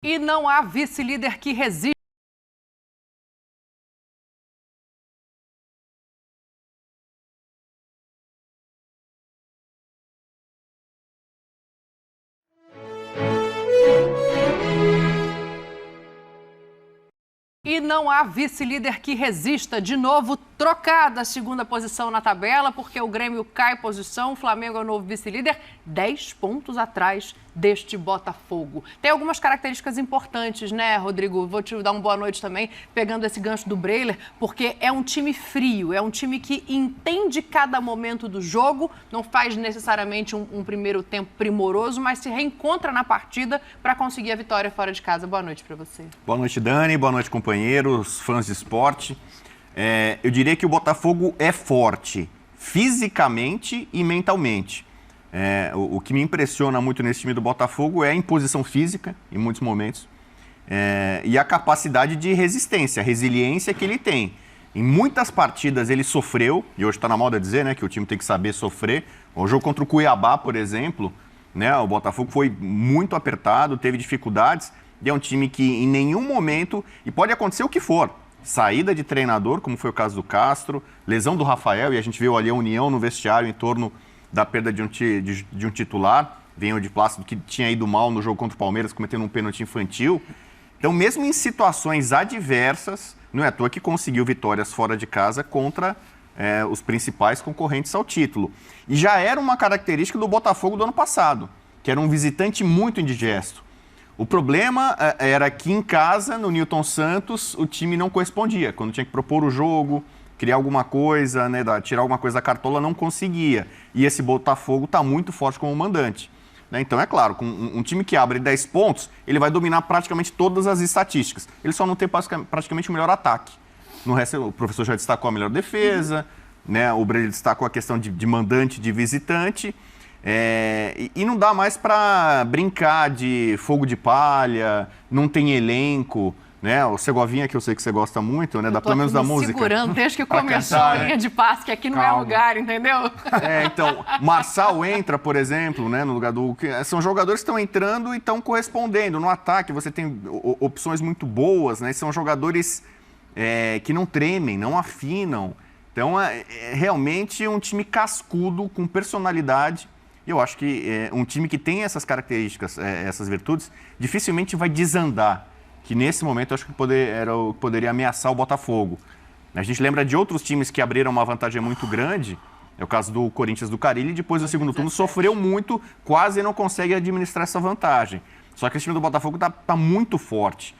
E não há vice-líder que resista. E não há vice-líder que resista. De novo, trocada a segunda posição na tabela, porque o Grêmio cai posição, o Flamengo é o novo vice-líder, 10 pontos atrás deste Botafogo. Tem algumas características importantes, né, Rodrigo? Vou te dar uma boa noite também, pegando esse gancho do Breiler, porque é um time frio, é um time que entende cada momento do jogo, não faz necessariamente um primeiro tempo primoroso, mas se reencontra na partida para conseguir a vitória fora de casa. Boa noite para você. Boa noite, Dani. Boa noite, companheiros, fãs de esporte. Eu diria que o Botafogo é forte fisicamente e mentalmente. O que me impressiona muito nesse time do Botafogo é a imposição física, em muitos momentos, e a capacidade de resistência, a resiliência que ele tem. Em muitas partidas ele sofreu, e hoje está na moda dizer, né, que o time tem que saber sofrer. O jogo contra o Cuiabá, por exemplo, né, o Botafogo foi muito apertado, teve dificuldades, e é um time que em nenhum momento, e pode acontecer o que for, saída de treinador, como foi o caso do Castro, lesão do Rafael, e a gente viu ali a união no vestiário em torno da perda de um titular, Venho de Plácido, que tinha ido mal no jogo contra o Palmeiras, cometendo um pênalti infantil. Então, mesmo em situações adversas, não é à toa que conseguiu vitórias fora de casa contra os principais concorrentes ao título. E já era uma característica do Botafogo do ano passado, que era um visitante muito indigesto. O problema era que em casa, no Newton Santos, o time não correspondia. Quando tinha que propor o jogo, criar alguma coisa, né, tirar alguma coisa da cartola, não conseguia. E esse Botafogo está muito forte como mandante. Né? Então, é claro, com um time que abre 10 pontos, ele vai dominar praticamente todas as estatísticas. Ele só não tem praticamente o melhor ataque. No resto, o professor já destacou a melhor defesa, né? O Breno destacou a questão de mandante, de visitante. E não dá mais para brincar de fogo de palha, não tem elenco, né? O Segovinha, que eu sei que você gosta muito, né? Pelo menos da música. Segurando desde que começou a linha de passe, que aqui não é lugar, entendeu? Então, Marçal entra, por exemplo, né? No lugar do... São jogadores que estão entrando e estão correspondendo. No ataque você tem opções muito boas, né? São jogadores que não tremem, não afinam. Então, é realmente um time cascudo, com personalidade. Eu acho que um time que tem essas características, essas virtudes, dificilmente vai desandar. Que nesse momento eu acho que era o que poderia ameaçar o Botafogo. A gente lembra de outros times que abriram uma vantagem muito grande, é o caso do Corinthians do Carille, e depois do segundo turno sofreu muito, quase não consegue administrar essa vantagem. Só que esse time do Botafogo tá muito forte.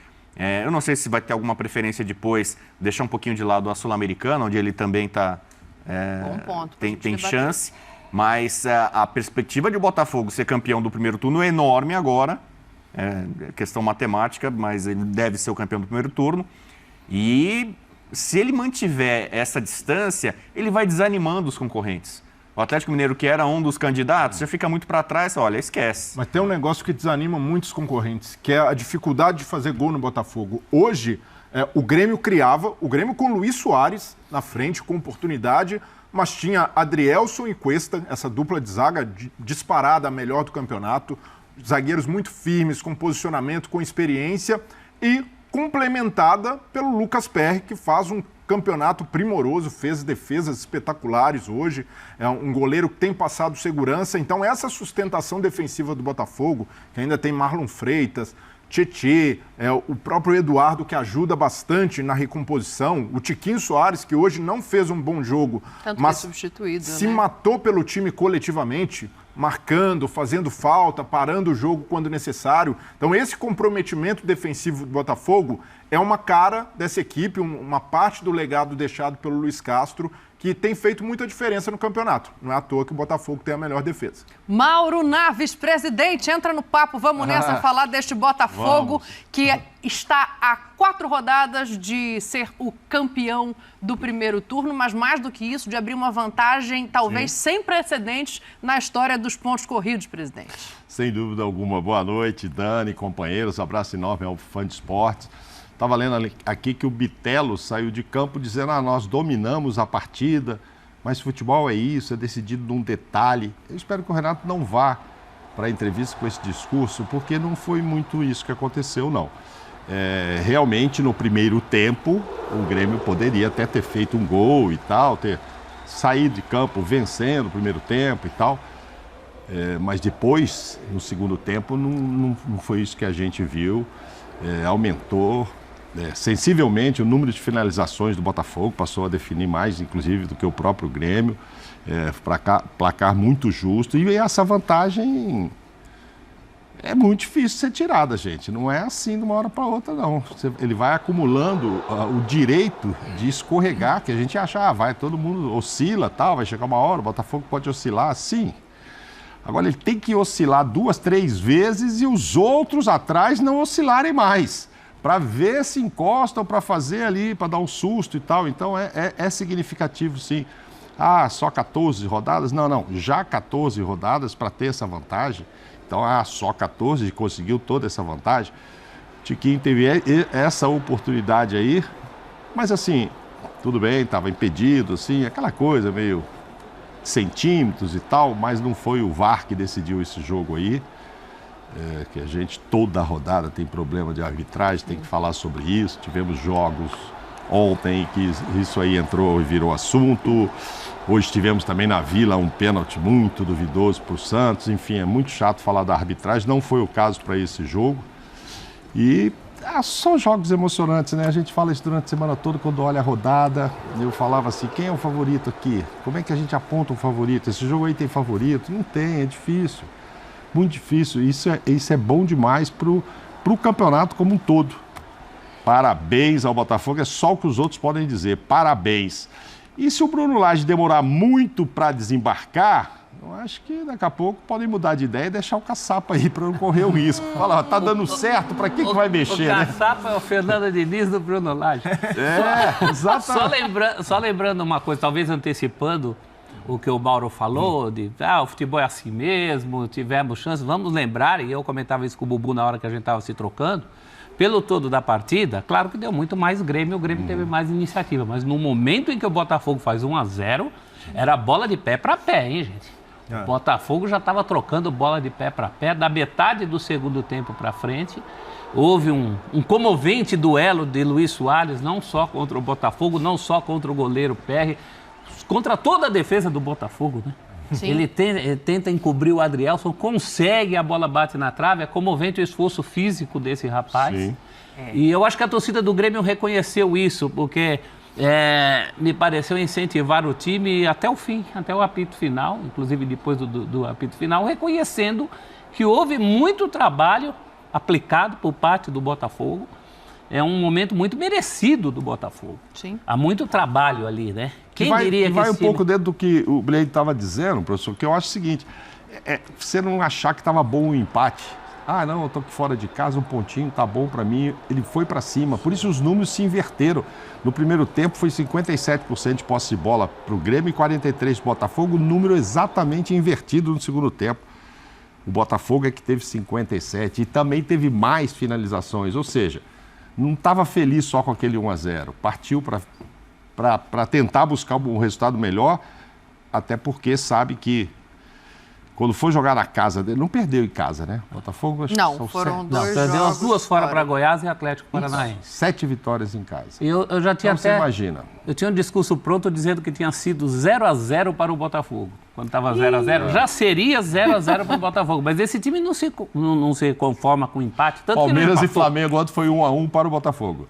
Eu não sei se vai ter alguma preferência depois, deixar um pouquinho de lado a Sul-Americana, onde ele também tem chance. Mas a perspectiva de o Botafogo ser campeão do primeiro turno é enorme agora. Questão matemática, mas ele deve ser o campeão do primeiro turno. E se ele mantiver essa distância, ele vai desanimando os concorrentes. O Atlético Mineiro, que era um dos candidatos, já fica muito para trás, olha, esquece. Mas tem um negócio que desanima muitos concorrentes, que é a dificuldade de fazer gol no Botafogo. Hoje, o Grêmio com Luiz Soares na frente, com oportunidade, mas tinha Adrielson e Cuesta, essa dupla de zaga disparada, a melhor do campeonato, zagueiros muito firmes, com posicionamento, com experiência, e complementada pelo Lucas Perry, que faz um campeonato primoroso, fez defesas espetaculares hoje, é um goleiro que tem passado segurança. Então essa sustentação defensiva do Botafogo, que ainda tem Marlon Freitas, Tietê, o próprio Eduardo, que ajuda bastante na recomposição, o Tiquinho Soares, que hoje não fez um bom jogo, mas se matou pelo time coletivamente, marcando, fazendo falta, parando o jogo quando necessário. Então esse comprometimento defensivo do Botafogo é uma cara dessa equipe, uma parte do legado deixado pelo Luiz Castro, que tem feito muita diferença no campeonato. Não é à toa que o Botafogo tem a melhor defesa. Mauro Naves, presidente, entra no papo. Vamos nessa falar deste Botafogo, que está a 4 rodadas de ser o campeão do primeiro turno, mas mais do que isso, de abrir uma vantagem talvez sem precedentes na história dos pontos corridos, presidente. Sem dúvida alguma. Boa noite, Dani, companheiros. Abraço enorme ao fã de esportes. Estava lendo aqui que o Bitelo saiu de campo dizendo: nós dominamos a partida, mas futebol é isso, é decidido num detalhe. Eu espero que o Renato não vá para a entrevista com esse discurso, porque não foi muito isso que aconteceu, não. Realmente, no primeiro tempo, o Grêmio poderia até ter feito um gol e tal, ter saído de campo vencendo o primeiro tempo e tal. Mas depois, no segundo tempo, não foi isso que a gente viu. Aumentou sensivelmente o número de finalizações do Botafogo, passou a definir mais, inclusive, do que o próprio Grêmio. Placar muito justo. E essa vantagem é muito difícil ser tirada, gente. Não é assim de uma hora para outra, não. Ele vai acumulando o direito de escorregar, que a gente acha, todo mundo oscila, tal, vai chegar uma hora, o Botafogo pode oscilar, sim. Agora, ele tem que oscilar 2, 3 vezes e os outros atrás não oscilarem mais, para ver se encostam, para fazer ali, para dar um susto e tal. Então, é significativo, sim. Só 14 rodadas? Não. Já 14 rodadas para ter essa vantagem. Então, só 14 conseguiu toda essa vantagem. Tiquinho teve essa oportunidade aí, mas assim, tudo bem, estava impedido, assim, aquela coisa meio centímetros e tal, mas não foi o VAR que decidiu esse jogo aí, que a gente toda a rodada tem problema de arbitragem, tem que falar sobre isso. Tivemos jogos ontem que isso aí entrou e virou assunto. Hoje tivemos também na Vila um pênalti muito duvidoso para o Santos. Enfim, é muito chato falar da arbitragem. Não foi o caso para esse jogo. E só jogos emocionantes, né? A gente fala isso durante a semana toda, quando olha a rodada. Eu falava assim, quem é o favorito aqui? Como é que a gente aponta um favorito? Esse jogo aí tem favorito? Não tem, é difícil. Muito difícil. Isso é bom demais para o campeonato como um todo. Parabéns ao Botafogo, é só o que os outros podem dizer. Parabéns. E se o Bruno Lage demorar muito para desembarcar, eu acho que daqui a pouco podem mudar de ideia e deixar o Caçapa aí para não correr o risco. Fala, tá dando certo, para que vai mexer, né? O Caçapa é o Fernando Diniz do Bruno Lage. Exatamente. Só lembrando uma coisa, talvez antecipando o que o Mauro falou, o futebol é assim mesmo, tivemos chances. Vamos lembrar, e eu comentava isso com o Bubu na hora que a gente estava se trocando, pelo todo da partida, claro que deu muito mais Grêmio, o Grêmio teve mais iniciativa, mas no momento em que o Botafogo faz 1-0, era bola de pé para pé, hein, gente? O Botafogo já estava trocando bola de pé para pé, da metade do segundo tempo para frente. Houve um comovente duelo de Luís Soares, não só contra o Botafogo, não só contra o goleiro Perry, contra toda a defesa do Botafogo, né? Sim. Ele tenta encobrir o Adrielson, consegue, a bola bate na trave, é comovente o esforço físico desse rapaz. Sim. E eu acho que a torcida do Grêmio reconheceu isso, porque me pareceu incentivar o time até o fim, até o apito final, inclusive depois do apito final, reconhecendo que houve muito trabalho aplicado por parte do Botafogo. É um momento muito merecido do Botafogo. Sim. Há muito trabalho ali, né? Quem diria que vai um pouco dentro do que o Blade estava dizendo, professor, que eu acho o seguinte, você não achar que estava bom o empate. Não, eu estou aqui fora de casa, um pontinho, tá bom para mim. Ele foi para cima, por isso os números se inverteram. No primeiro tempo foi 57% de posse de bola para o Grêmio e 43% para o Botafogo, número exatamente invertido no segundo tempo. O Botafogo é que teve 57% e também teve mais finalizações, ou seja, não estava feliz só com aquele 1-0, partiu para tentar buscar um resultado melhor, até porque sabe que quando for jogar na casa dele, não perdeu em casa, né? Botafogo, acho não, que foram 2 jogos. Perdeu as 2 fora para Goiás e Atlético Paranaense. 7 vitórias em casa. Eu já tinha então, você imagina. Eu tinha um discurso pronto dizendo que tinha sido 0-0 para o Botafogo. Quando estava 0-0, já seria 0-0 para o Botafogo. Mas esse time não se conforma com empate. Tanto Palmeiras e Flamengo, ontem foi 1-1 para o Botafogo.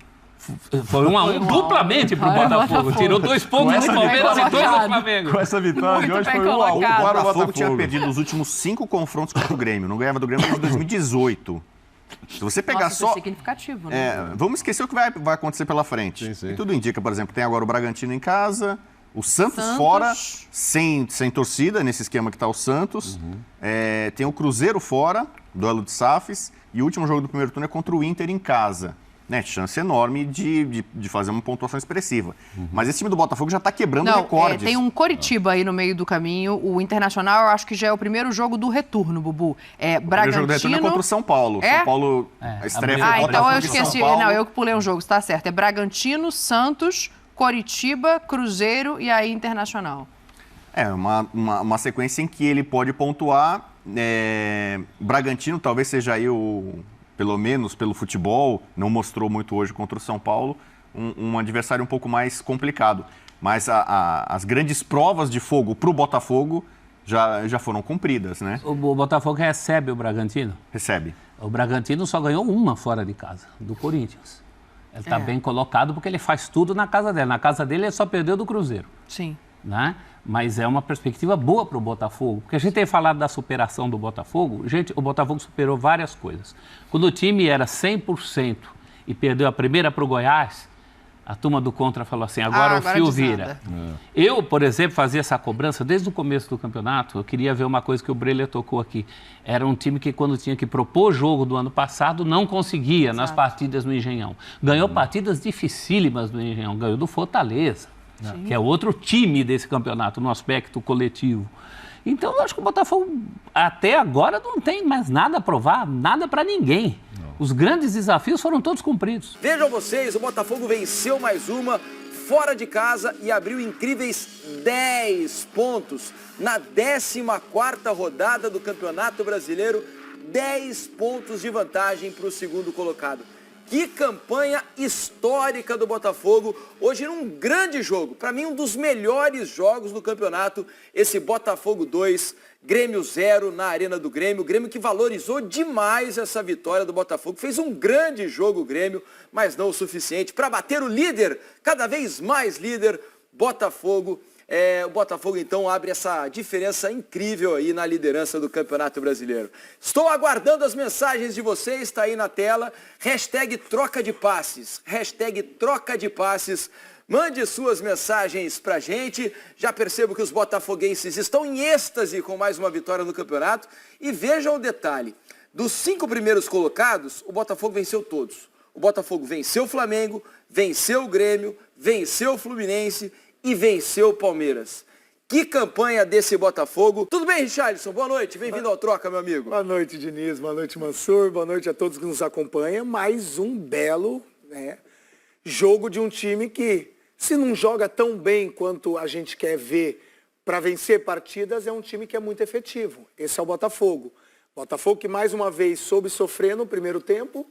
Foi 1-1 duplamente para o Botafogo. Tirou 2 pontos do Palmeiras e 2 do Flamengo. Com essa vitória de hoje foi 1-1 para o Botafogo. Tinha perdido os últimos 5 confrontos contra o Grêmio. Não ganhava do Grêmio desde 2018. Se você pegar só... É significativo, né? Vamos esquecer o que vai acontecer pela frente. Sim. E tudo indica, por exemplo, tem agora o Bragantino em casa, o Santos fora, sem torcida, nesse esquema que está o Santos. Tem o Cruzeiro fora, duelo de SAFs, e o último jogo do primeiro turno é contra o Inter em casa. Né, chance enorme de fazer uma pontuação expressiva. Mas esse time do Botafogo já está quebrando recordes. Tem um Coritiba aí no meio do caminho. O Internacional, eu acho que já é o primeiro jogo do retorno, Bubu. O primeiro jogo do retorno é contra o São Paulo. São Paulo, a estreia foi então eu esqueci. Não, eu que pulei um jogo, está certo. É Bragantino, Santos, Coritiba, Cruzeiro e aí Internacional. Uma sequência em que ele pode pontuar Bragantino talvez seja aí pelo menos pelo futebol, não mostrou muito hoje contra o São Paulo, um adversário um pouco mais complicado. Mas as grandes provas de fogo para o Botafogo já foram cumpridas, né? O Botafogo recebe o Bragantino? Recebe. O Bragantino só ganhou uma fora de casa, do Corinthians. Ele está bem colocado porque ele faz tudo na casa dele. Na casa dele ele só perdeu do Cruzeiro. Sim. Né? Mas é uma perspectiva boa para o Botafogo. Porque a gente tem falado da superação do Botafogo. Gente, o Botafogo superou várias coisas. Quando o time era 100% e perdeu a primeira para o Goiás, a turma do Contra falou assim, agora o fio vira. Eu, por exemplo, fazia essa cobrança desde o começo do campeonato. Eu queria ver uma coisa que o Breler tocou aqui. Era um time que, quando tinha que propor jogo do ano passado, não conseguia nas partidas no Engenhão. Ganhou partidas dificílimas no Engenhão. Ganhou do Fortaleza, que é outro time desse campeonato, no aspecto coletivo. Então, eu acho que o Botafogo, até agora, não tem mais nada a provar, nada para ninguém. Os grandes desafios foram todos cumpridos. Vejam vocês, o Botafogo venceu mais uma fora de casa e abriu incríveis 10 pontos na 14ª rodada do Campeonato Brasileiro. 10 pontos de vantagem para o segundo colocado. Que campanha histórica do Botafogo, hoje num grande jogo, para mim um dos melhores jogos do campeonato, esse Botafogo 2, Grêmio 0 na Arena do Grêmio, o Grêmio que valorizou demais essa vitória do Botafogo, fez um grande jogo o Grêmio, mas não o suficiente para bater o líder, cada vez mais líder, Botafogo. O Botafogo, então, abre essa diferença incrível aí na liderança do Campeonato Brasileiro. Estou aguardando as mensagens de vocês, está aí na tela. Hashtag troca de passes. Hashtag troca de passes. Mande suas mensagens pra gente. Já percebo que os botafoguenses estão em êxtase com mais uma vitória no campeonato. E vejam o detalhe. Dos 5 primeiros colocados, o Botafogo venceu todos. O Botafogo venceu o Flamengo, venceu o Grêmio, venceu o Fluminense e venceu o Palmeiras. Que campanha desse Botafogo. Tudo bem, Richarlison? Boa noite. Bem-vindo ao Troca, meu amigo. Boa noite, Diniz. Boa noite, Mansur. Boa noite a todos que nos acompanham. Mais um belo jogo de um time que, se não joga tão bem quanto a gente quer ver para vencer partidas, é um time que é muito efetivo. Esse é o Botafogo. Botafogo que, mais uma vez, soube sofrer no primeiro tempo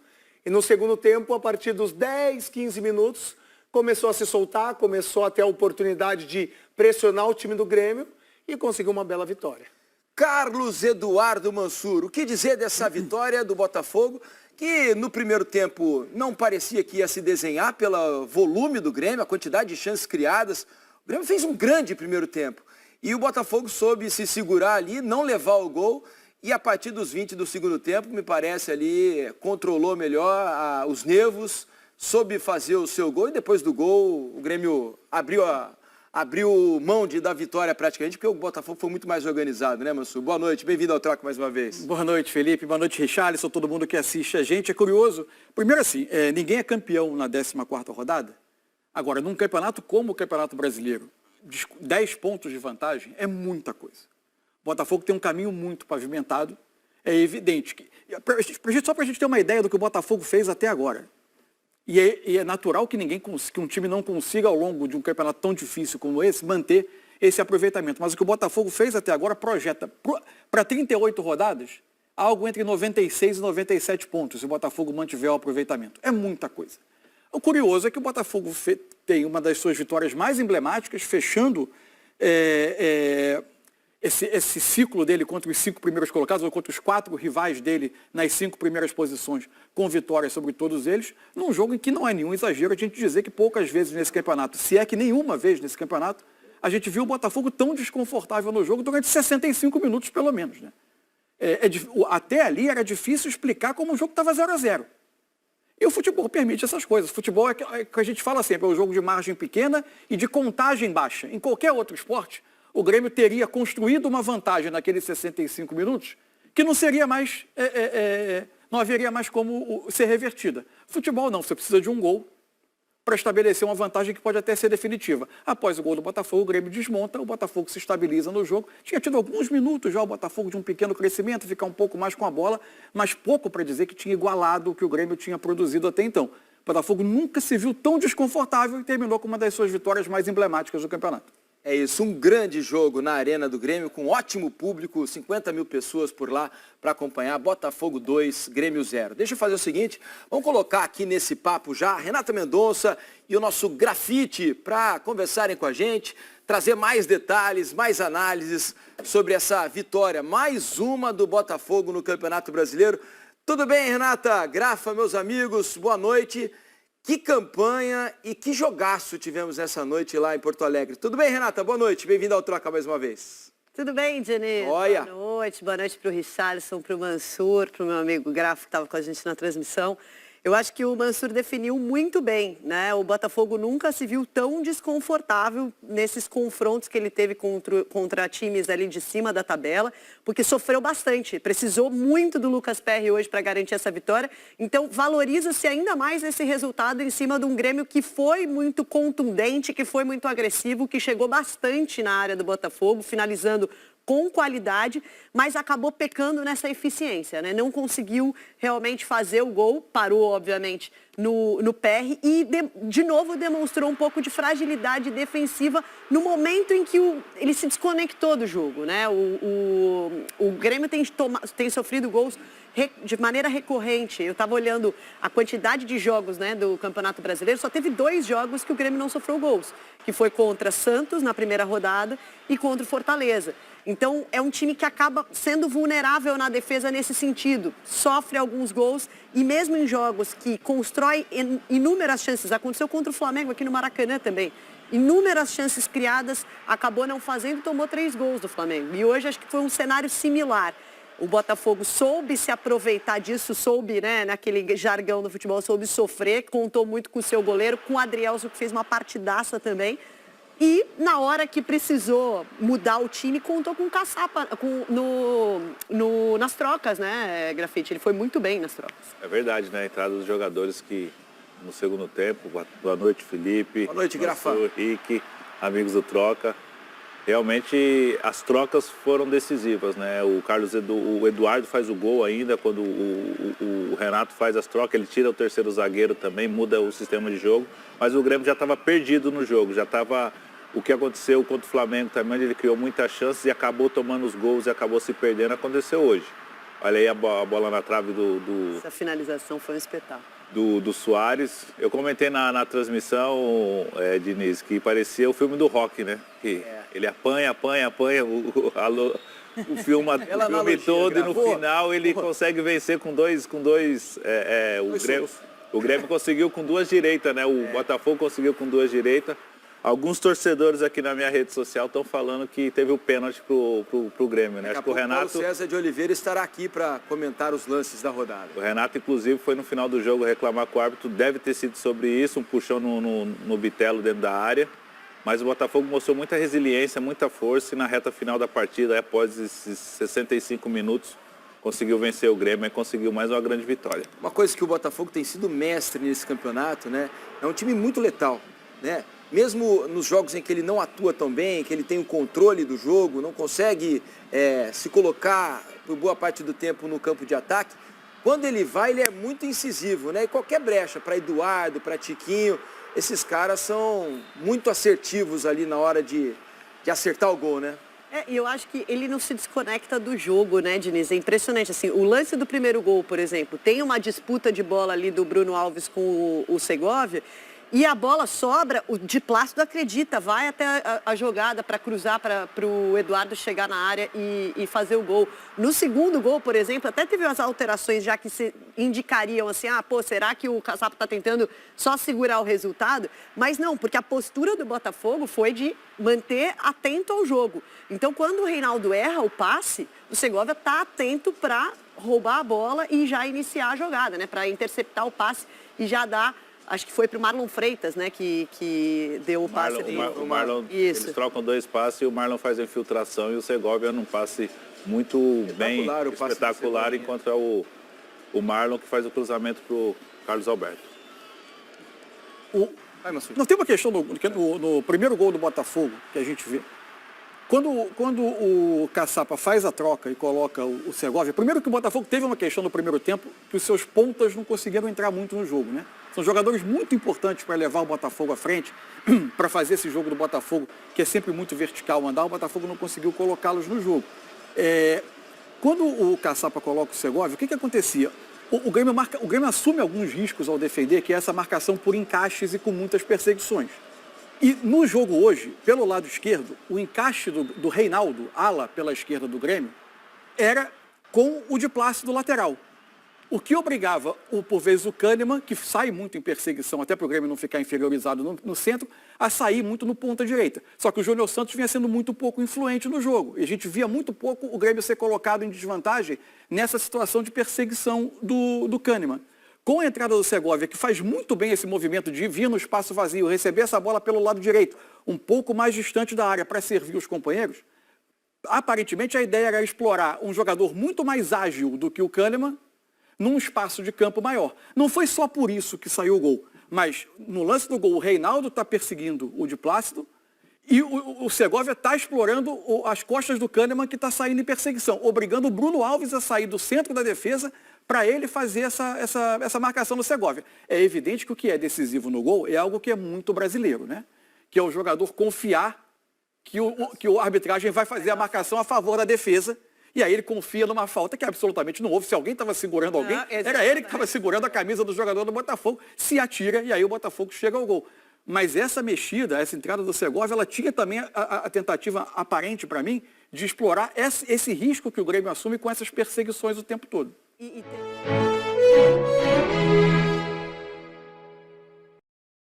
e no segundo tempo, a partir dos 10, 15 minutos, começou a se soltar, começou a ter a oportunidade de pressionar o time do Grêmio e conseguiu uma bela vitória. Carlos Eduardo Mansur, o que dizer dessa vitória do Botafogo, que no primeiro tempo não parecia que ia se desenhar pelo volume do Grêmio, a quantidade de chances criadas. O Grêmio fez um grande primeiro tempo e o Botafogo soube se segurar ali, não levar o gol. E a partir dos 20 do segundo tempo, me parece ali, controlou melhor os nervos, soube fazer o seu gol e depois do gol o Grêmio abriu mão da vitória praticamente, porque o Botafogo foi muito mais organizado, né, Mansur? Boa noite, bem-vindo ao Troca mais uma vez. Boa noite, Felipe, boa noite, Richarlison, todo mundo que assiste a gente. É curioso, primeiro assim, ninguém é campeão na 14ª rodada. Agora, num campeonato como o Campeonato Brasileiro, 10 pontos de vantagem é muita coisa. O Botafogo tem um caminho muito pavimentado, é evidente que... Só para a gente ter uma ideia do que o Botafogo fez até agora. E é natural que um time não consiga, ao longo de um campeonato tão difícil como esse, manter esse aproveitamento. Mas o que o Botafogo fez até agora projeta para 38 rodadas algo entre 96 e 97 pontos, se o Botafogo mantiver o aproveitamento. É muita coisa. O curioso é que o Botafogo tem uma das suas vitórias mais emblemáticas, fechando esse ciclo dele contra os 5 primeiros colocados, ou contra os 4 rivais dele nas 5 primeiras posições, com vitórias sobre todos eles, num jogo em que não é nenhum exagero a gente dizer que poucas vezes nesse campeonato, se é que nenhuma vez nesse campeonato, a gente viu o Botafogo tão desconfortável no jogo durante 65 minutos, pelo menos. Né? Até ali era difícil explicar como o jogo estava 0-0. E o futebol permite essas coisas. O futebol é que a gente fala sempre, é um jogo de margem pequena e de contagem baixa. Em qualquer outro esporte, o Grêmio teria construído uma vantagem naqueles 65 minutos que não seria mais, não haveria mais como ser revertida. Futebol não, você precisa de um gol para estabelecer uma vantagem que pode até ser definitiva. Após o gol do Botafogo, o Grêmio desmonta, o Botafogo se estabiliza no jogo. Tinha tido alguns minutos já o Botafogo de um pequeno crescimento, ficar um pouco mais com a bola, mas pouco para dizer que tinha igualado o que o Grêmio tinha produzido até então. O Botafogo nunca se viu tão desconfortável e terminou com uma das suas vitórias mais emblemáticas do campeonato. É isso, um grande jogo na Arena do Grêmio, com ótimo público, 50 mil pessoas por lá para acompanhar. Botafogo 2, Grêmio 0. Deixa eu fazer o seguinte, vamos colocar aqui nesse papo já a Renata Mendonça e o nosso Grafite para conversarem com a gente, trazer mais detalhes, mais análises sobre essa vitória, mais uma do Botafogo no Campeonato Brasileiro. Tudo bem, Renata? Grafa, meus amigos, boa noite. Que campanha e que jogaço tivemos nessa noite lá em Porto Alegre. Tudo bem, Renata? Boa noite. Bem-vinda ao Troca mais uma vez. Tudo bem, Diniz? Olha. Boa noite para o Richarlison, para o Mansur, para o meu amigo Grafo que estava com a gente na transmissão. Eu acho que o Mansur definiu muito bem, né? O Botafogo nunca se viu tão desconfortável nesses confrontos que ele teve contra times ali de cima da tabela, porque sofreu bastante, precisou muito do Lucas Perry hoje para garantir essa vitória. Então, valoriza-se ainda mais esse resultado em cima de um Grêmio que foi muito contundente, que foi muito agressivo, que chegou bastante na área do Botafogo, finalizando com qualidade, mas acabou pecando nessa eficiência, né? Não conseguiu realmente fazer o gol, parou, obviamente, no PR e, de novo, demonstrou um pouco de fragilidade defensiva no momento em que ele se desconectou do jogo, né? O Grêmio tem sofrido gols de maneira recorrente. Eu estava olhando a quantidade de jogos, né, do Campeonato Brasileiro, só teve 2 jogos que o Grêmio não sofreu gols, que foi contra Santos na primeira rodada e contra o Fortaleza. Então, é um time que acaba sendo vulnerável na defesa nesse sentido. Sofre alguns gols e mesmo em jogos que constrói inúmeras chances, aconteceu contra o Flamengo aqui no Maracanã também, inúmeras chances criadas, acabou não fazendo e tomou 3 gols do Flamengo. E hoje acho que foi um cenário similar. O Botafogo soube se aproveitar disso, soube, né, naquele jargão do futebol, soube sofrer, contou muito com o seu goleiro, com o Adrielson, que fez uma partidaça também. E na hora que precisou mudar o time, contou com o Caçapa nas trocas, né, Grafite? Ele foi muito bem nas trocas. É verdade, né? A entrada dos jogadores que no segundo tempo. Boa noite, Felipe. Boa noite, Grafa. Rick, amigos do Troca. Realmente as trocas foram decisivas, né? O Eduardo faz o gol ainda, quando o Renato faz as trocas, ele tira o terceiro zagueiro também, muda o sistema de jogo, mas o Grêmio já estava perdido no jogo, já estava o que aconteceu contra o Flamengo também, ele criou muitas chances e acabou tomando os gols e acabou se perdendo, aconteceu hoje. Olha aí a bola na trave Essa finalização foi um espetáculo. Do Soares. Eu comentei na transmissão, Diniz, que parecia o filme do Rock, né? Que ele apanha, o filme todo e no final ele consegue vencer com dois o Grêmio conseguiu com 2 direitas, né? O Botafogo conseguiu com 2 direitas. Alguns torcedores aqui na minha rede social estão falando que teve o pênalti pro Grêmio, né? Acho que o Renato... Paulo César de Oliveira estará aqui para comentar os lances da rodada. O Renato, inclusive, foi no final do jogo reclamar com o árbitro, deve ter sido sobre isso, um puxão no bitelo dentro da área. Mas o Botafogo mostrou muita resiliência, muita força e na reta final da partida, após esses 65 minutos, conseguiu vencer o Grêmio e conseguiu mais uma grande vitória. Uma coisa que o Botafogo tem sido mestre nesse campeonato, né? É um time muito letal, né? Mesmo nos jogos em que ele não atua tão bem, que ele tem o controle do jogo, não consegue se colocar por boa parte do tempo no campo de ataque, quando ele vai, ele é muito incisivo, né? E qualquer brecha para Eduardo, para Tiquinho, esses caras são muito assertivos ali na hora de acertar o gol, né? E eu acho que ele não se desconecta do jogo, né, Diniz? É impressionante, assim, o lance do primeiro gol, por exemplo, tem uma disputa de bola ali do Bruno Alves com o Segovia, e a bola sobra, o de Plácido acredita, vai até a jogada para cruzar para o Eduardo chegar na área e fazer o gol. No segundo gol, por exemplo, até teve as alterações já que se indicariam assim, será que o Caçapa está tentando só segurar o resultado? Mas não, porque a postura do Botafogo foi de manter atento ao jogo. Então, quando o Reinaldo erra o passe, o Segovia está atento para roubar a bola e já iniciar a jogada, né? Para interceptar o passe e já dar... Acho que foi para o Marlon Freitas, né, que deu o passe. O Marlon, eles trocam 2 passes e o Marlon faz a infiltração e o Segovia num passe muito bem espetacular, enquanto é o Marlon que faz o cruzamento para o Carlos Alberto. Não tem uma questão no primeiro gol do Botafogo que a gente vê. Quando o Caçapa faz a troca e coloca o Segovia, primeiro que o Botafogo teve uma questão no primeiro tempo que os seus pontas não conseguiram entrar muito no jogo, né? São jogadores muito importantes para levar o Botafogo à frente, para fazer esse jogo do Botafogo, que é sempre muito vertical andar, o Botafogo não conseguiu colocá-los no jogo. Quando o Caçapa coloca o Segovia, o que acontecia? O Grêmio assume alguns riscos ao defender, que é essa marcação por encaixes e com muitas perseguições. E no jogo hoje, pelo lado esquerdo, o encaixe do Reinaldo, ala pela esquerda do Grêmio, era com o de Plácido lateral. O que obrigava, por vezes, o Kahneman, que sai muito em perseguição, até para o Grêmio não ficar inferiorizado no centro, a sair muito no ponta direita. Só que o Júnior Santos vinha sendo muito pouco influente no jogo. E a gente via muito pouco o Grêmio ser colocado em desvantagem nessa situação de perseguição do Kahneman. Com a entrada do Segovia, que faz muito bem esse movimento de vir no espaço vazio, receber essa bola pelo lado direito, um pouco mais distante da área para servir os companheiros, aparentemente a ideia era explorar um jogador muito mais ágil do que o Kahneman, num espaço de campo maior. Não foi só por isso que saiu o gol, mas no lance do gol o Reinaldo está perseguindo o de Plácido e o Segovia está explorando as costas do Kahneman, que está saindo em perseguição, obrigando o Bruno Alves a sair do centro da defesa para ele fazer essa marcação do Segovia. É evidente que o que é decisivo no gol é algo que é muito brasileiro, né? Que é o jogador confiar que a arbitragem vai fazer a marcação a favor da defesa. E aí ele confia numa falta que absolutamente não houve. Se alguém estava segurando alguém, era ele que estava segurando a camisa do jogador do Botafogo, se atira e aí o Botafogo chega ao gol. Mas essa mexida, essa entrada do Segovia, ela tinha também a tentativa aparente para mim de explorar esse risco que o Grêmio assume com essas perseguições o tempo todo.